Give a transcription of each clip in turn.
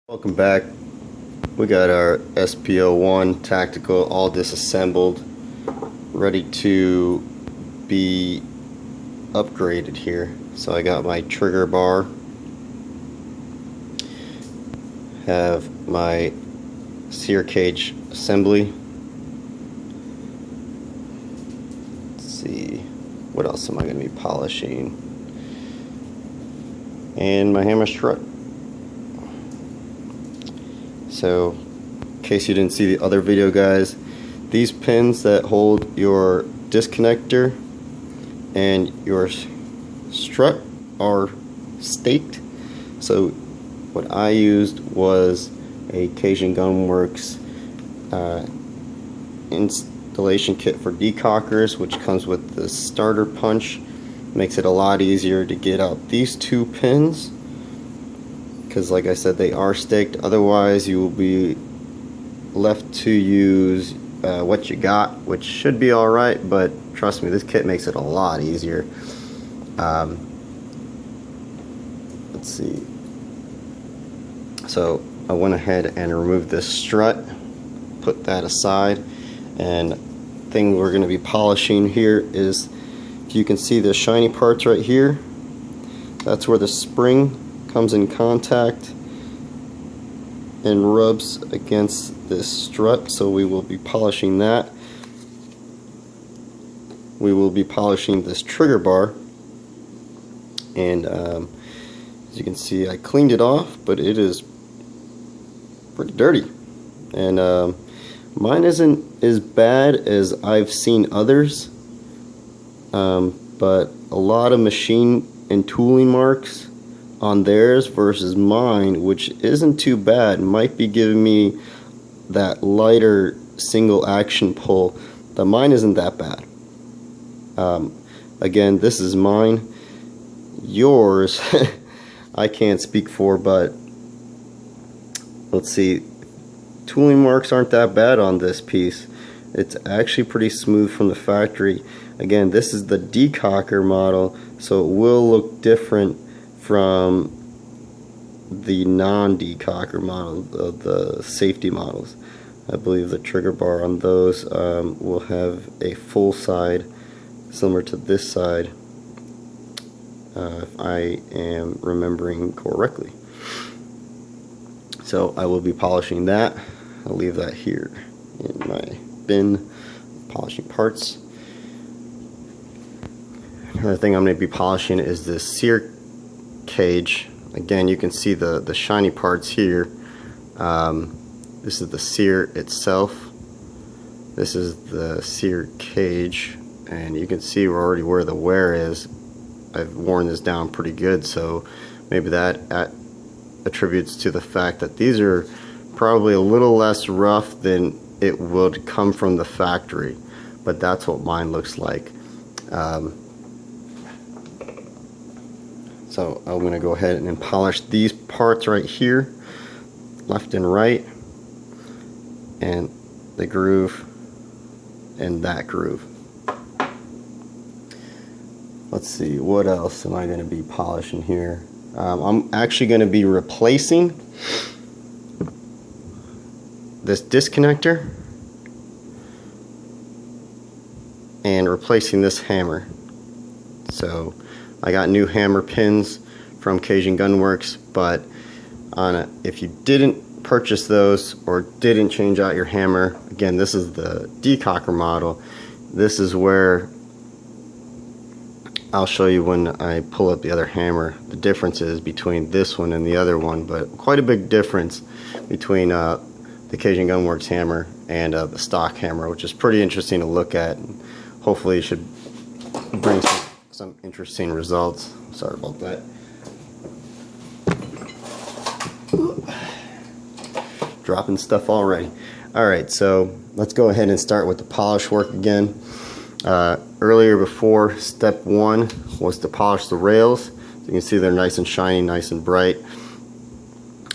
Welcome back. We got our SPO1 tactical all disassembled, ready to be upgraded here. So I got my trigger bar, have my Cyr Cage assembly. Let's see, what else am I going to be polishing? And my hammer strut. So, in case you didn't see the other video, guys, these pins that hold your disconnector and your strut are staked. So what I used was a Cage and Gunworks installation kit for decockers, which comes with the starter punch. Makes it a lot easier to get out these two pins, because like I said, they are staked. Otherwise you will be left to use what you got, which should be alright, but trust me, this kit makes it a lot easier. Let's see. So I went ahead and removed this strut, put that aside, and the thing we're going to be polishing here is, if you can see the shiny parts right here, that's where the spring comes in contact and rubs against this strut. So we will be polishing that. We will be polishing this trigger bar, and as you can see, I cleaned it off, but it is pretty dirty, and mine isn't as bad as I've seen others, but a lot of machine and tooling marks on theirs versus mine, which isn't too bad, might be giving me that lighter single action pull. The mine isn't that bad. Again, this is mine. Yours I can't speak for, but let's see, tooling marks aren't that bad on this piece. It's actually pretty smooth from the factory. Again, this is the decocker model, so it will look different from the non-decocker model of the safety models. I believe the trigger bar on those will have a full side similar to this side, if I am remembering correctly. So I will be polishing that. I'll leave that here in my bin, polishing parts. Another thing I'm going to be polishing is this Cyr Cage. Again, you can see the shiny parts here. This is the Cyr itself. This is the Cyr Cage, and you can see already where the wear is. I've worn this down pretty good, so maybe that attributes to the fact that these are probably a little less rough than it would come from the factory, but that's what mine looks like. So I'm going to go ahead and polish these parts right here, left and right, and the groove and that groove. Let's see, what else am I going to be polishing here? I'm actually going to be replacing this disconnector and replacing this hammer. So I got new hammer pins from Cage and Gunworks, but if you didn't purchase those or didn't change out your hammer, again, this is the decocker model. This is where I'll show you when I pull up the other hammer the differences between this one and the other one, but quite a big difference between the Cage and Gunworks hammer and the stock hammer, which is pretty interesting to look at. Hopefully it should bring some interesting results. Sorry about that. Dropping stuff already. Alright, so let's go ahead and start with the polish work again. Earlier, before step one was to polish the rails. You can see they're nice and shiny, nice and bright.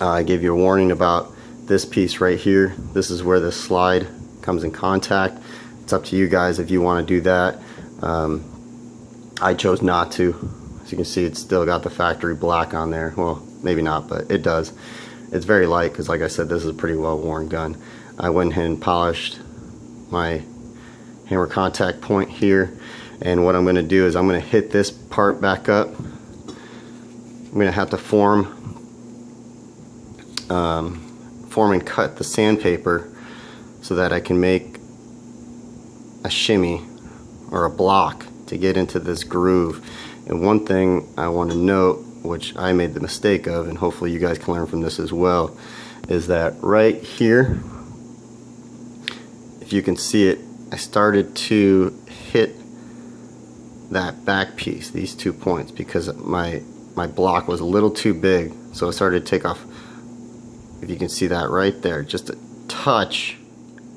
I gave you a warning about this piece right here. This is where the slide comes in contact. It's up to you guys if you want to do that. I chose not to. As you can see, it's still got the factory black on there. Well, maybe not, but it does. it's very light because, like I said, this is a pretty well worn gun. I went ahead and polished my hammer contact point here, and what I'm going to do is I'm going to hit this part back up. I'm going to have to form and cut the sandpaper so that I can make a shimmy or a block to get into this groove. And one thing I want to note, which I made the mistake of, and hopefully you guys can learn from this as well, is that right here, if you can see it, I started to hit that back piece, these 2 points, because my block was a little too big. So I started to take off, if you can see that right there, just a touch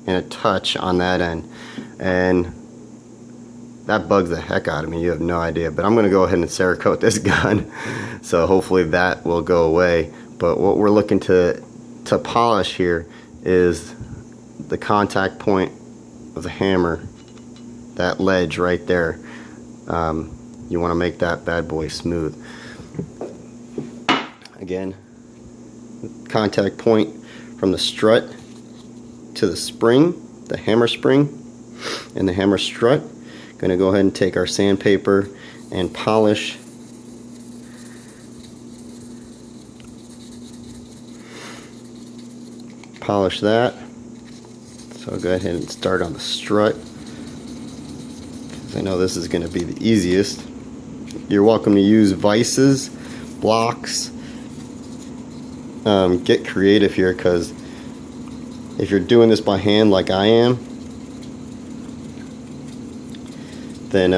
and a touch on that end, and that bugs the heck out of me. You have no idea. But I'm going to go ahead and Cerakote this gun, so hopefully that will go away. But what we're looking to polish here is the contact point of the hammer, that ledge right there. You want to make that bad boy smooth. Again, contact point from the strut to the spring, the hammer spring and the hammer strut. Going to go ahead and take our sandpaper and polish that. So I'll go ahead and start on the strut, because I know this is going to be the easiest. You're welcome to use vices, blocks. Get creative here, because if you're doing this by hand like I am, then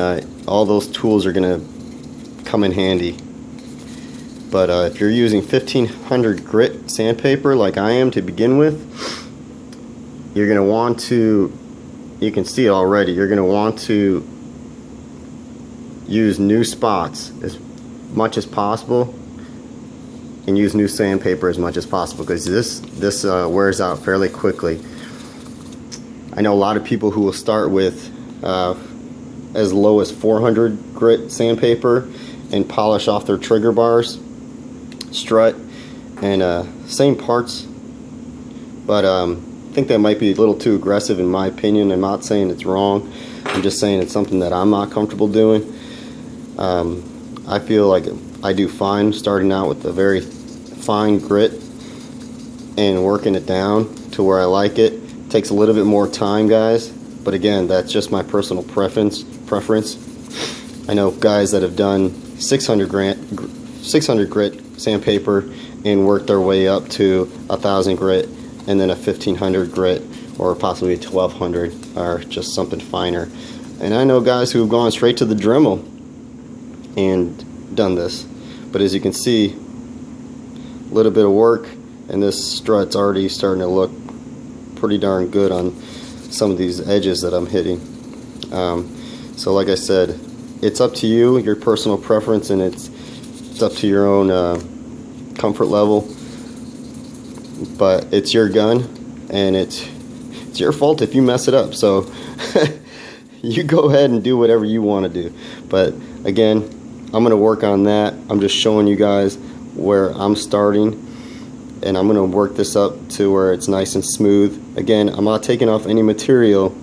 all those tools are going to come in handy. But if you're using 1500 grit sandpaper like I am to begin with, you're going to want to, you can see it already, you're going to want to use new spots as much as possible, and use new sandpaper as much as possible, because this wears out fairly quickly. I know a lot of people who will start with as low as 400 grit sandpaper and polish off their trigger bars, strut, and same parts, but I think that might be a little too aggressive in my opinion. I'm not saying it's wrong, I'm just saying it's something that I'm not comfortable doing. I feel like I do fine starting out with a very fine grit and working it down to where I like it. It takes a little bit more time, guys, but again, that's just my personal preference. I know guys that have done 600 grit sandpaper and worked their way up to 1000 grit, and then a 1500 grit, or possibly a 1200, or just something finer. And I know guys who have gone straight to the Dremel and done this. But as you can see, a little bit of work, and this strut's already starting to look pretty darn good on some of these edges that I'm hitting. So like I said, it's up to you, your personal preference, and it's up to your own comfort level. But it's your gun, and it's your fault if you mess it up. So you go ahead and do whatever you want to do. But again, I'm going to work on that. I'm just showing you guys where I'm starting, and I'm going to work this up to where it's nice and smooth. Again, I'm not taking off any material.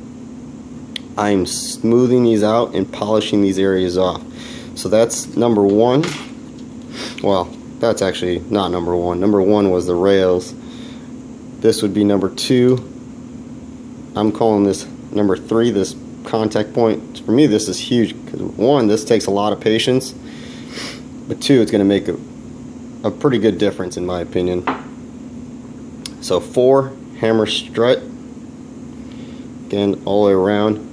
I'm smoothing these out and polishing these areas off. So that's number one. Well, that's actually not number one. Number one was the rails. This would be number two. I'm calling this number three, this contact point. For me, this is huge, because one, this takes a lot of patience, but two, it's going to make a pretty good difference in my opinion. So 4 hammer strut, again all the way around.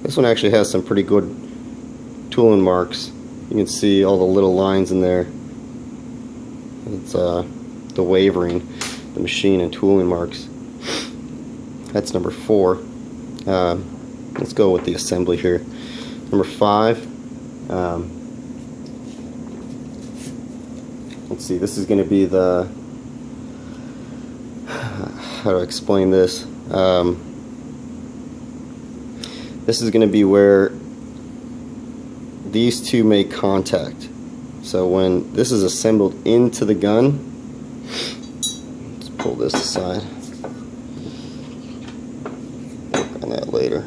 This one actually has some pretty good tooling marks. You can see all the little lines in there. It's the wavering, the machine and tooling marks. That's number 4. Let's go with the assembly here. Number 5. Let's see, this is going to be the, how do I explain this? This is going to be where these two make contact. So when this is assembled into the gun, pull this aside. Work on that later.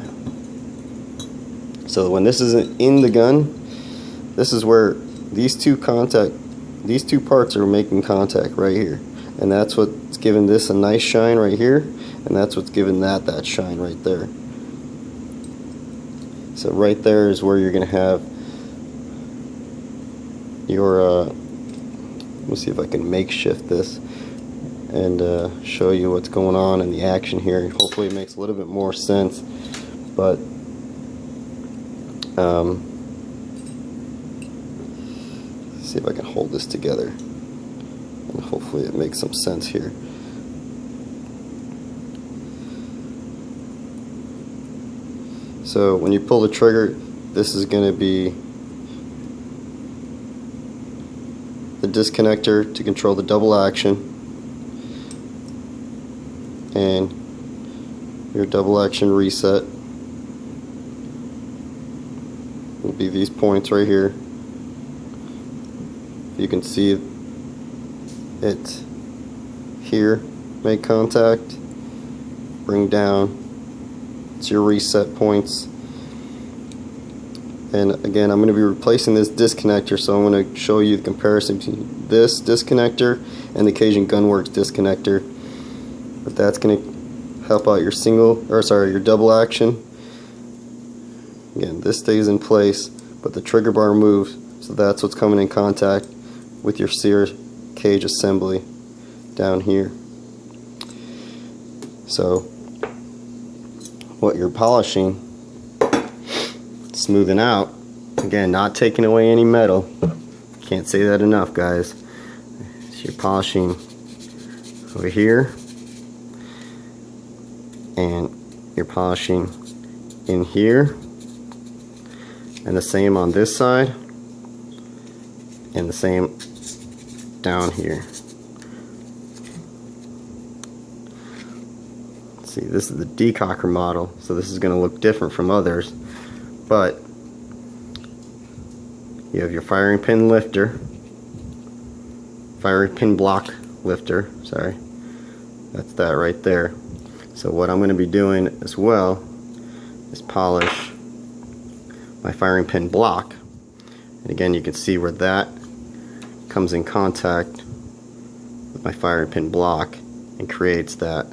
So when this isn't in the gun, this is where these two parts are making contact right here, and that's what's giving this a nice shine right here, and that's what's giving that shine right there. So right there is where you're gonna have your let's see if I can makeshift this and show you what's going on in the action here. Hopefully it makes a little bit more sense, but see if I can hold this together, and hopefully it makes some sense here. So when you pull the trigger, this is going to be the disconnector to control the double action, and your double action reset will be these points right here. You can see it here, make contact, bring down. It's your reset points. And again, I'm going to be replacing this disconnector, so I'm going to show you the comparison between this disconnector and the Cajun Gunworks disconnector. If that's going to help out your your double action. Again, this stays in place, but the trigger bar moves, so that's what's coming in contact with your Cyr Cage assembly down here. So what you're polishing, smoothing out, again, not taking away any metal, can't say that enough, guys. So you're polishing over here, and you're polishing in here, and the same on this side, and the same down here. See, this is the decocker model, so this is going to look different from others, but you have your firing pin block lifter, sorry, that's that right there. So what I'm going to be doing as well is polish my firing pin block, and again you can see where that comes in contact with my firing pin block and creates that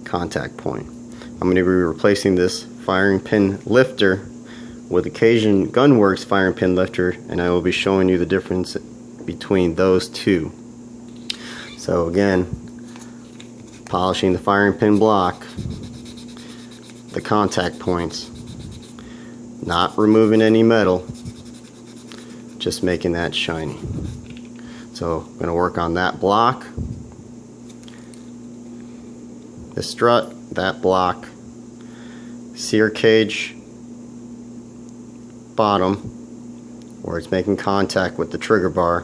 contact point. I'm going to be replacing this firing pin lifter with the Cajun Gunworks firing pin lifter, and I will be showing you the difference between those two. So again, polishing the firing pin block, the contact points, not removing any metal, just making that shiny. So I'm going to work on that block, the strut, that block, Cyr Cage bottom where it's making contact with the trigger bar.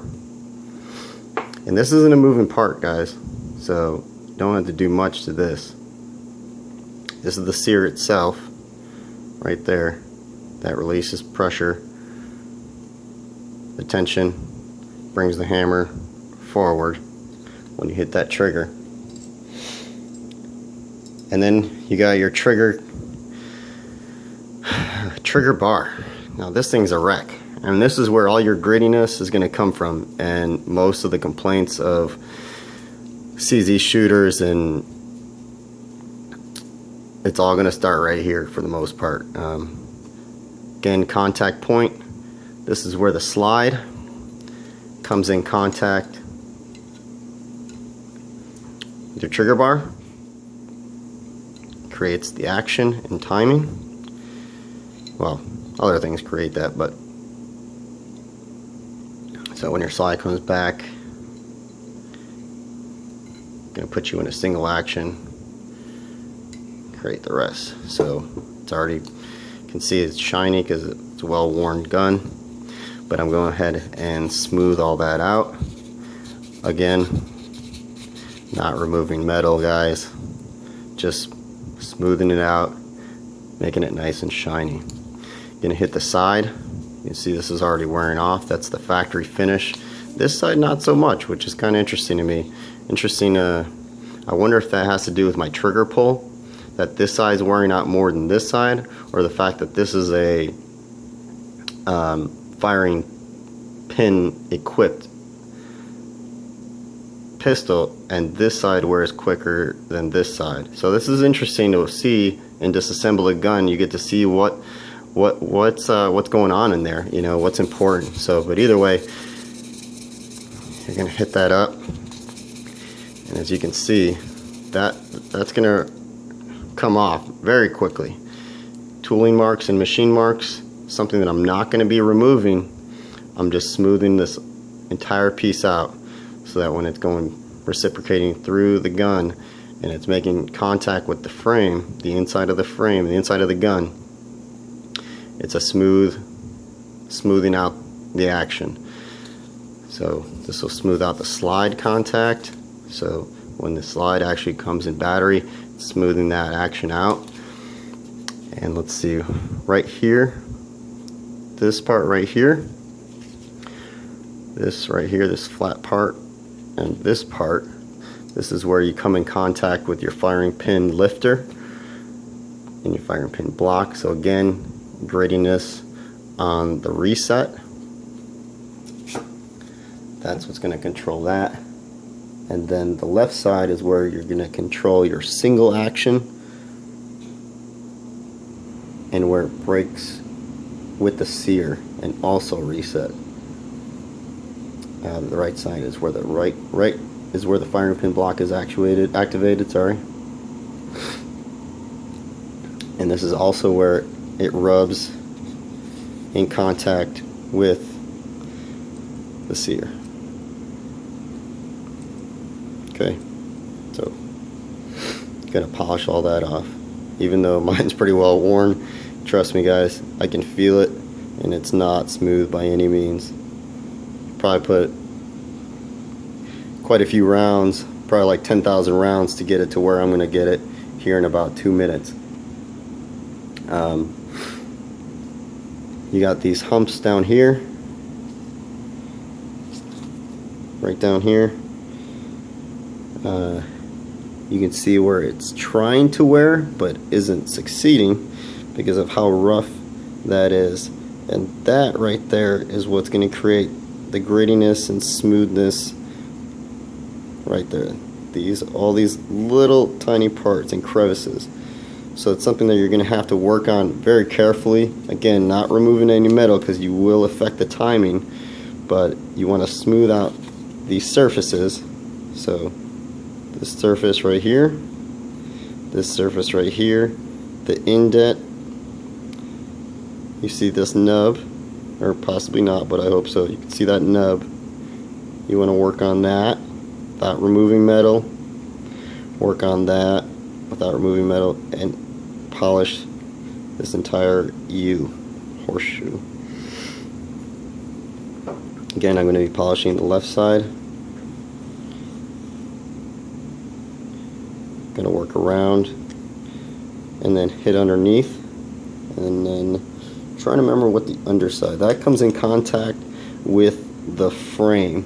And this isn't a moving part, guys, so you don't have to do much to this. This is the Cyr itself right there that releases pressure. The tension brings the hammer forward when you hit that trigger. And then you got your trigger bar. Now this thing's a wreck, and this is where all your grittiness is going to come from, and most of the complaints of CZ shooters, and it's all going to start right here for the most part. Again, contact point, this is where the slide comes in contact with your trigger bar, creates the action and timing. Well, other things create that, but so when your slide comes back, gonna put you in a single action, create the rest. So it's already, you can see it's shiny because it's a well-worn gun, but I'm going ahead and smooth all that out. Again, not removing metal, guys, just smoothing it out, making it nice and shiny. Gonna hit the side. You can see this is already wearing off. That's the factory finish. This side not so much, which is kind of interesting to me. Interesting. I wonder if that has to do with my trigger pull, that this side is wearing out more than this side, or the fact that this is a firing pin equipped pistol and this side wears quicker than this side. So this is interesting to see in disassemble a gun. You get to see what's going on in there, you know, what's important. So, but either way, you're gonna hit that up, and as you can see, that's gonna come off very quickly. Tooling marks and machine marks, something that I'm not going to be removing. I'm just smoothing this entire piece out so that when it's going reciprocating through the gun and it's making contact with the frame, the inside of the frame, the inside of the gun, it's a smoothing out the action. So this will smooth out the slide contact, so when the slide actually comes in battery, it's smoothing that action out. And let's see, right here, this part right here, this right here, this flat part, and this part, this is where you come in contact with your firing pin lifter and your firing pin block. So again, grading this on the reset, that's what's going to control that. And then the left side is where you're going to control your single action and where it breaks with the Cyr and also reset. The right side is where the right is where the firing pin block is activated, sorry. And this is also where it rubs in contact with the Cyr. Okay, so gonna polish all that off. Even though mine's pretty well worn, trust me guys, I can feel it, and it's not smooth by any means. Probably put quite a few rounds, probably like 10,000 rounds to get it to where I'm gonna get it here in about 2 minutes. You got these humps down here, right down here. You can see where it's trying to wear but isn't succeeding because of how rough that is, and that right there is what's going to create the grittiness and smoothness right there. All these little tiny parts and crevices. So it's something that you're going to have to work on very carefully. Again, not removing any metal because you will affect the timing, but you want to smooth out these surfaces. So this surface right here, this surface right here, the indent, you see this nub, or possibly not, but I hope so. You can see that nub. You want to work on that without removing metal, work on that without removing metal, and polish this entire horseshoe. Again, I'm going to be polishing the left side. Going to work around and then hit underneath, and then trying to remember what the underside, that comes in contact with the frame.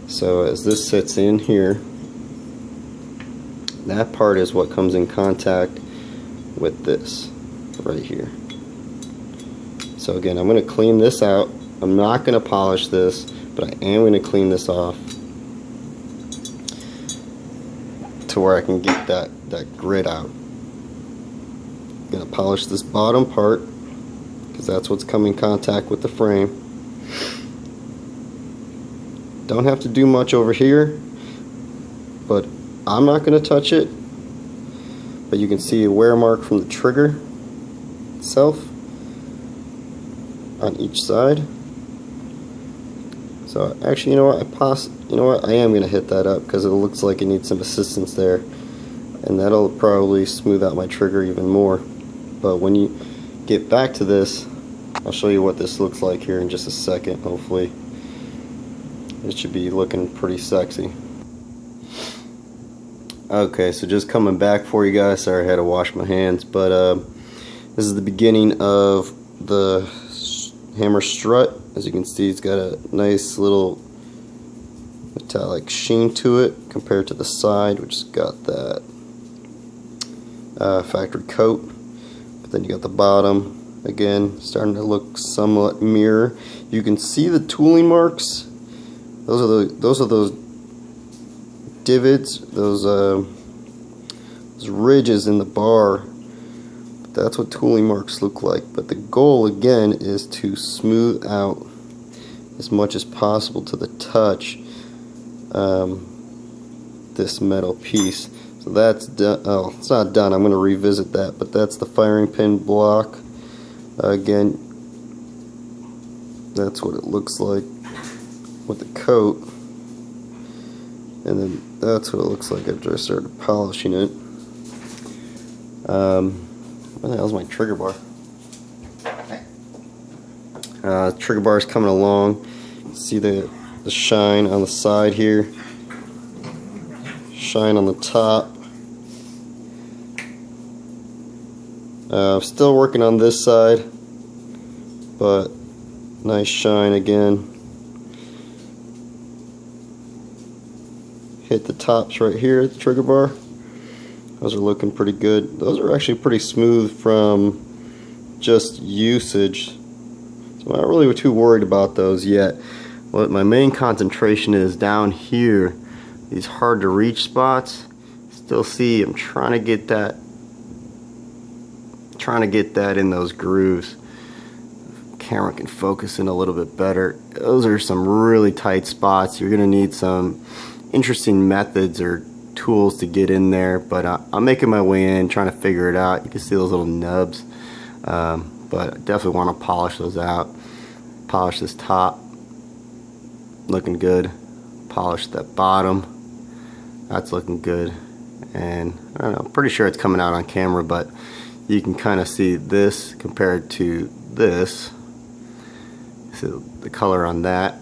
So as this sits in here, that part is what comes in contact with this right here. So again, I'm going to clean this out. I'm not going to polish this, but I am going to clean this off to where I can get that grit out. I'm going to polish this bottom part because that's what's coming in contact with the frame. Don't have to do much over here, but I'm not going to touch it. But you can see a wear mark from the trigger itself on each side. So actually, you know what? I am going to hit that up because it looks like it needs some assistance there, and that'll probably smooth out my trigger even more. But when you get back to this, I'll show you what this looks like here in just a second. Hopefully, it should be looking pretty sexy. Okay, so just coming back for you guys. Sorry, I had to wash my hands, but this is the beginning of the hammer strut. As you can see, it's got a nice little metallic sheen to it compared to the side, which has got that factory coat. But then you got the bottom again starting to look somewhat mirror. You can see the tooling marks. Those are those divots, those ridges in the bar. That's what tooling marks look like. But the goal again is to smooth out as much as possible to the touch this metal piece. So that's done. Oh, it's not done. I'm going to revisit that. But that's the firing pin block. Again, that's what it looks like with the coat. And then that's what it looks like after I started polishing it. Where the hell's my trigger bar? Trigger bar is coming along. See the shine on the side here, shine on the top. Still working on this side, but nice shine again. Hit the tops right here at the trigger bar. Those are looking pretty good. Those are actually pretty smooth from just usage, so I'm not really too worried about those yet. What my main concentration is down here, these hard to reach spots. Still see I'm trying to get that in those grooves. Camera can focus in a little bit better. Those are some really tight spots. You're gonna need some interesting methods or tools to get in there, but I'm making my way in, trying to figure it out. You can see those little nubs, but I definitely want to polish those out. Polish this top, looking good. Polish that bottom, that's looking good. And I don't know, I'm pretty sure it's coming out on camera, but you can kind of see this compared to this. See the color on that.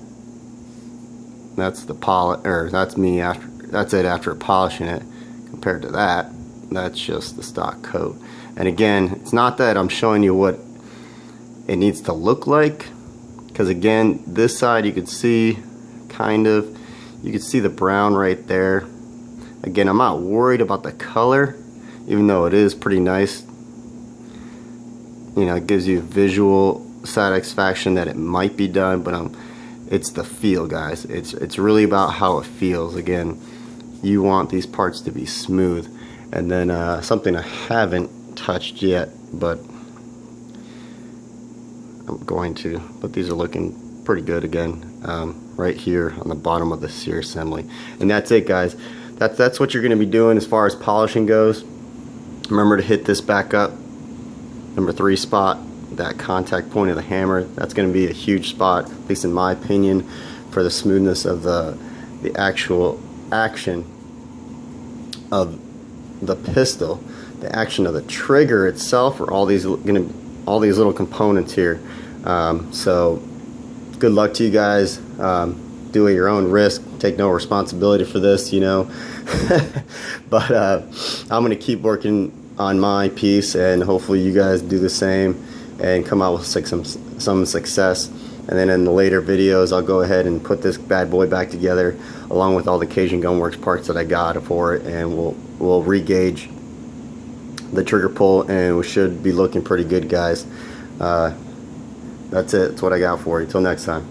That's the polish, or that's me after. That's it after polishing it. Compared to that, that's just the stock coat. And again, it's not that I'm showing you what it needs to look like, because again, this side you could see you could see the brown right there. Again, I'm not worried about the color, even though it is pretty nice. You know, it gives you visual satisfaction that it might be done, but it's the feel, guys. It's really about how it feels. Again, you want these parts to be smooth. And then something I haven't touched yet, but I'm going to. But these are looking pretty good again. Right here on the bottom of the Cyr assembly. And that's it, guys. That's what you're going to be doing as far as polishing goes. Remember to hit this back up, number 3 spot, that contact point of the hammer. That's going to be a huge spot, at least in my opinion, for the smoothness of the actual action of the pistol, the action of the trigger itself, or all these little components here. So good luck to you guys. Do at your own risk. Take no responsibility for this, you know. But I'm going to keep working on my piece, and hopefully you guys do the same and come out with some success. And then in the later videos, I'll go ahead and put this bad boy back together along with all the Cajun Gunworks parts that I got for it, and we'll re-gauge the trigger pull, and we should be looking pretty good, guys. That's it. That's what I got for you. Till next time.